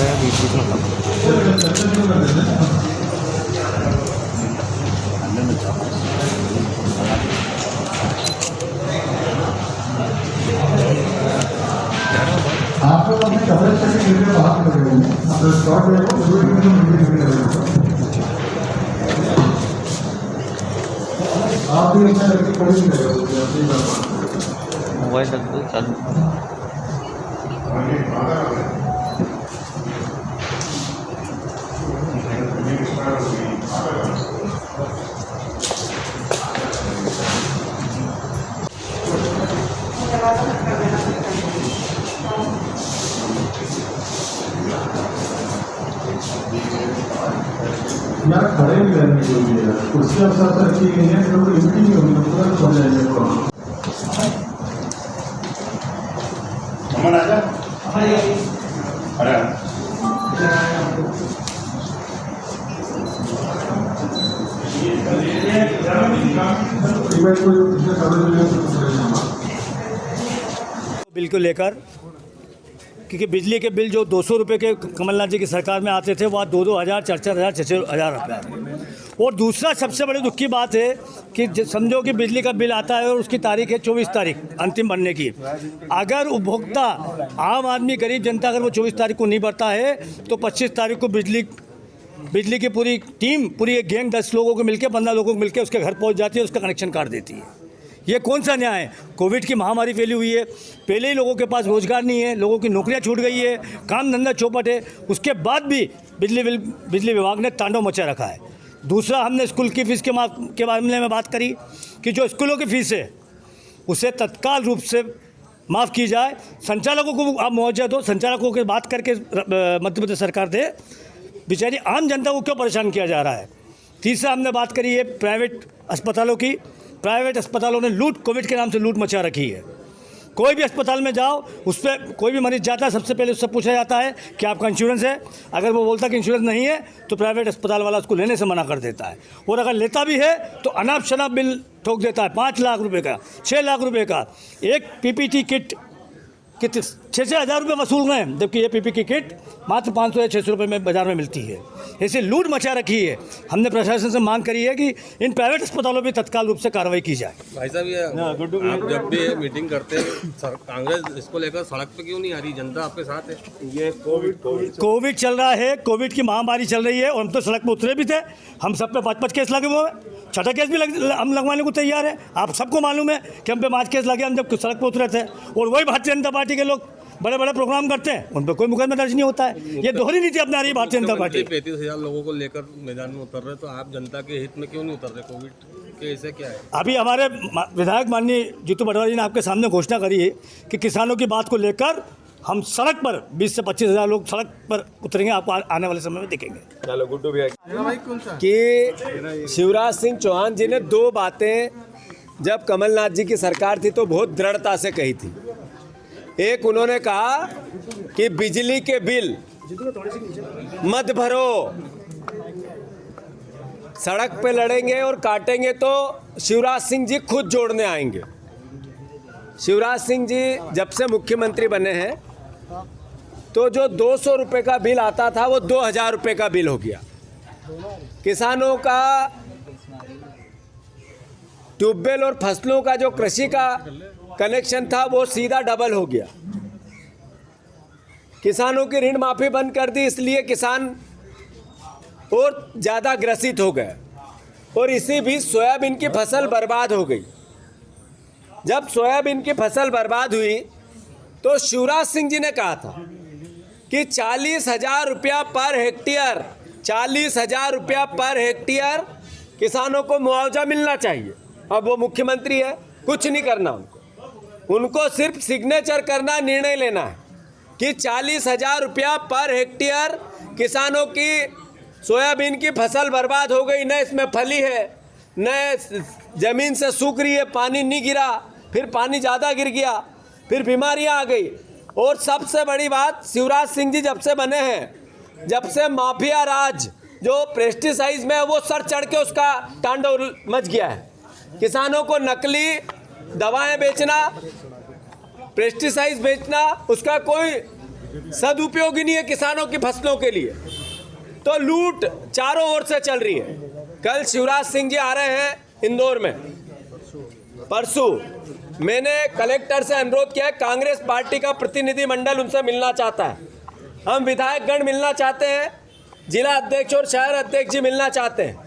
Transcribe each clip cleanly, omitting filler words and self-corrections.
है बीच बीच में आप लोग अपने कवरेज करके वीडियो बाहर कर रहे होंगे आप स्टॉक ले लो आप भी अच्छा करके खड़ी नहीं रहे मोबाइल रख दो चालू। यार खड़े भी रहने के लिए कुर्सी अब साथ रखी गई है तो इम्पी नहीं होगी तुरंत हो जाएंगे अमन आजा अरे बिल को लेकर, क्योंकि बिजली के बिल जो 200 रुपये के कमलनाथ जी की सरकार में आते थे, वह 2-2 हज़ार 4-4 हज़ार 6-6 हज़ार रुपये। और दूसरा सबसे बड़ी दुख की बात है कि समझो कि बिजली का बिल आता है और उसकी तारीख है 24 तारीख अंतिम भरने की। अगर उपभोक्ता आम आदमी गरीब जनता अगर वो 24 तारीख को नहीं भरता है तो 25 तारीख को बिजली की पूरी टीम, पूरी एक गैंग 10 लोगों को मिलकर 15 लोगों को मिलकर उसके घर पहुंच जाती है, उसका कनेक्शन काट देती है। ये कौन सा न्याय है? कोविड की महामारी फैली हुई है, पहले ही लोगों के पास रोजगार नहीं है, लोगों की नौकरियां छूट गई है, काम धंधा चौपट है, उसके बाद भी बिजली विभाग ने तांडव मचा रखा है। दूसरा, हमने स्कूल की फ़ीस के मामले में बात करी कि जो स्कूलों की फ़ीस है उसे तत्काल रूप से माफ़ की जाए। संचालकों को आप मुआवजा दो, संचालकों की बात करके मध्य प्रदेश सरकार दे, बेचारी आम जनता को क्यों परेशान किया जा रहा है। तीसरा, हमने बात करी है प्राइवेट अस्पतालों की। प्राइवेट अस्पतालों ने कोविड के नाम से लूट मचा रखी है। कोई भी अस्पताल में जाओ, उस पर कोई भी मरीज जाता है, सबसे पहले उससे पूछा जाता है कि आपका इंश्योरेंस है। अगर वो बोलता कि इंश्योरेंस नहीं है तो प्राइवेट अस्पताल वाला उसको लेने से मना कर देता है, और अगर लेता भी है तो अनाप शनाप बिल ठोक देता है, 5 लाख रुपए का, 6 लाख रुपए का। एक पीपीटी किट कि 6-6 हज़ार रुपये वसूल रहे हैं, जबकि ये पीपी की किट मात्र 500 या 600 रुपये में बाज़ार में मिलती है। ऐसे लूट मचा रखी है। हमने प्रशासन से मांग करी है कि इन प्राइवेट अस्पतालों में तत्काल रूप से कार्रवाई की जाए। भाई साहब, ये आप जब भी मीटिंग करते हैं कांग्रेस इसको लेकर सड़क पे क्यों नहीं आ रही? जनता आपके साथ है। ये कोविड चल रहा है, कोविड की महामारी चल रही है, और हम तो सड़क पर उतरे भी थे। हम सब पे 5-5 केस लगे हुए हैं, 6ठा केस भी हम लगवाने को तैयार है। आप सबको मालूम है कि हम पे 5 केस लगे, हम जब सड़क पर उतरे थे। और वही भारतीय जनता पार्टी के लोग बड़े बड़े प्रोग्राम करते हैं, उन पर कोई मुकदमा दर्ज नहीं होता है। ये दोहरी नीति अपना रही है भारतीय जनता पार्टी। 35,000 लोगों को लेकर मैदान में उतर रहे, तो आप जनता के हित में क्यों नहीं उतर रहे? कोविड के ऐसे क्या है? अभी हमारे विधायक माननीय जीतू पटवारी जी ने आपके सामने घोषणा करी है कि किसानों की बात को लेकर हम सड़क पर 20 से 25 हज़ार लोग सड़क पर उतरेंगे, आपको आने वाले समय में दिखेंगे। चलो गुड्डू भैया, कि शिवराज सिंह चौहान जी ने 2 बातें जब कमलनाथ जी की सरकार थी तो बहुत दृढ़ता से कही थी। एक, उन्होंने कहा कि बिजली के बिल मत भरो, सड़क पे लड़ेंगे और काटेंगे तो शिवराज सिंह जी खुद जोड़ने आएंगे। शिवराज सिंह जी जब से मुख्यमंत्री बने हैं तो जो 200 रुपये का बिल आता था वो 2,000 रुपये का बिल हो गया। किसानों का ट्यूबवेल और फसलों का जो कृषि का कनेक्शन था वो सीधा डबल हो गया। किसानों की ऋण माफी बंद कर दी, इसलिए किसान और ज़्यादा ग्रसित हो गए, और इसी बीच सोयाबीन की फसल बर्बाद हो गई। जब सोयाबीन की फसल बर्बाद हुई तो शिवराज सिंह जी ने कहा था कि 40,000 रुपया पर हेक्टेयर, 40,000 रुपया पर हेक्टेयर किसानों को मुआवजा मिलना चाहिए। अब वो मुख्यमंत्री है, कुछ नहीं करना उनको सिर्फ सिग्नेचर करना, निर्णय लेना है कि 40,000 रुपया पर हेक्टेयर किसानों की सोयाबीन की फसल बर्बाद हो गई, न इसमें फली है, न ज़मीन से सूख रही है, पानी नहीं गिरा, फिर पानी ज़्यादा गिर गया, फिर बीमारियां आ गई। और सबसे बड़ी बात, शिवराज सिंह जी जब से बने हैं, जब से माफिया राज जो पेस्टिसाइड में है वो सर चढ़ के उसका तांडव मच गया है। किसानों को नकली दवाएं बेचना, पेस्टिसाइड बेचना, उसका कोई सदुपयोग ही नहीं है किसानों की फसलों के लिए, तो लूट चारों ओर से चल रही है। कल शिवराज सिंह जी आ रहे हैं इंदौर में, परसों मैंने कलेक्टर से अनुरोध किया है, कांग्रेस पार्टी का प्रतिनिधि मंडल उनसे मिलना चाहता है, हम विधायकगण मिलना चाहते हैं, जिला अध्यक्ष और शहर अध्यक्ष जी मिलना चाहते हैं।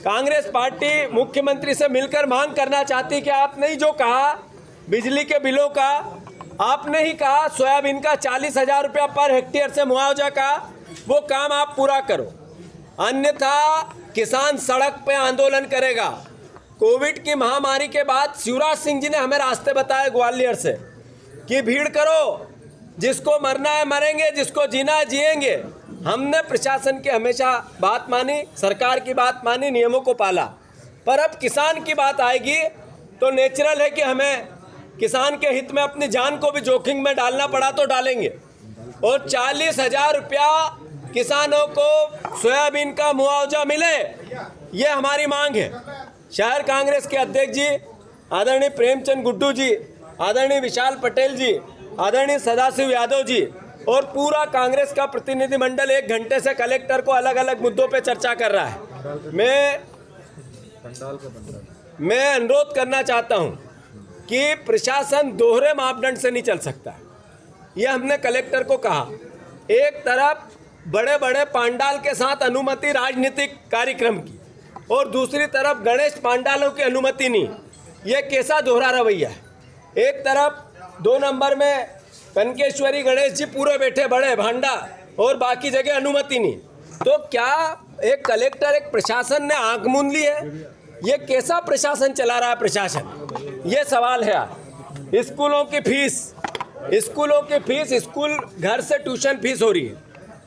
कांग्रेस पार्टी मुख्यमंत्री से मिलकर मांग करना चाहती कि आपने ही जो कहा बिजली के बिलों का, आपने ही कहा सोयाबीन का 40,000 रुपया पर हेक्टेयर से मुआवजा का, वो काम आप पूरा करो, अन्यथा किसान सड़क पे आंदोलन करेगा। कोविड की महामारी के बाद शिवराज सिंह जी ने हमें रास्ते बताए ग्वालियर से कि भीड़ करो, जिसको मरना है मरेंगे, जिसको जीना है जिएंगे। हमने प्रशासन की हमेशा बात मानी, सरकार की बात मानी, नियमों को पाला, पर अब किसान की बात आएगी तो नेचुरल है कि हमें किसान के हित में अपनी जान को भी जोखिम में डालना पड़ा तो डालेंगे। और 40,000 रुपया किसानों को सोयाबीन का मुआवजा मिले, ये हमारी मांग है। शहर कांग्रेस के अध्यक्ष जी आदरणीय प्रेमचंद गुड्डू जी, आदरणीय विशाल पटेल जी, आदरणीय सदाशिव यादव जी और पूरा कांग्रेस का प्रतिनिधिमंडल 1 घंटे से कलेक्टर को अलग अलग मुद्दों पे चर्चा कर रहा है। मैं अनुरोध करना चाहता हूं कि प्रशासन दोहरे मापदंड से नहीं चल सकता। ये हमने कलेक्टर को कहा, एक तरफ बड़े बड़े पांडाल के साथ अनुमति राजनीतिक कार्यक्रम की और दूसरी तरफ गणेश पांडालों की अनुमति नहीं, ये कैसा दोहरा रवैया है। एक तरफ 2 नंबर में कनकेश्वरी गणेश जी पूरे बैठे बड़े भांडा और बाकी जगह अनुमति नहीं, तो क्या एक कलेक्टर, एक प्रशासन ने आंख मूंद ली है? ये कैसा प्रशासन चला रहा है प्रशासन, ये सवाल है। स्कूलों की फीस स्कूल घर से ट्यूशन फीस हो रही है,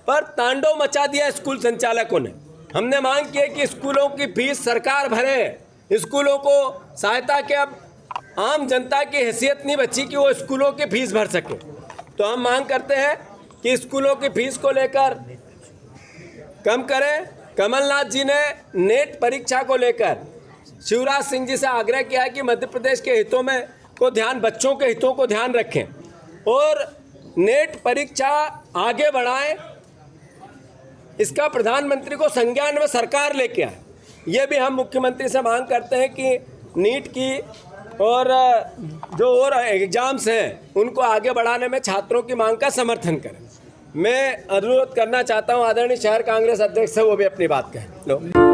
पर तांडव मचा दिया स्कूल संचालकों ने। हमने मांग की है कि स्कूलों की फीस सरकार भरे, स्कूलों को सहायता के, अब आम जनता की हैसियत नहीं बची कि वो स्कूलों की फीस भर सके। तो हम मांग करते हैं कि स्कूलों की फीस को लेकर कम करें। कमलनाथ जी ने नेट परीक्षा को लेकर शिवराज सिंह जी से आग्रह किया है कि मध्य प्रदेश के हितों में को ध्यान, बच्चों के हितों को ध्यान रखें और नेट परीक्षा आगे बढ़ाएं। इसका प्रधानमंत्री को संज्ञान में सरकार लेके आए। ये भी हम मुख्यमंत्री से मांग करते हैं कि नीट की और जो और एग्जाम्स हैं उनको आगे बढ़ाने में छात्रों की मांग का समर्थन करें। मैं अनुरोध करना चाहता हूं आदरणीय शहर कांग्रेस अध्यक्ष से, वो भी अपनी बात कहें। लो।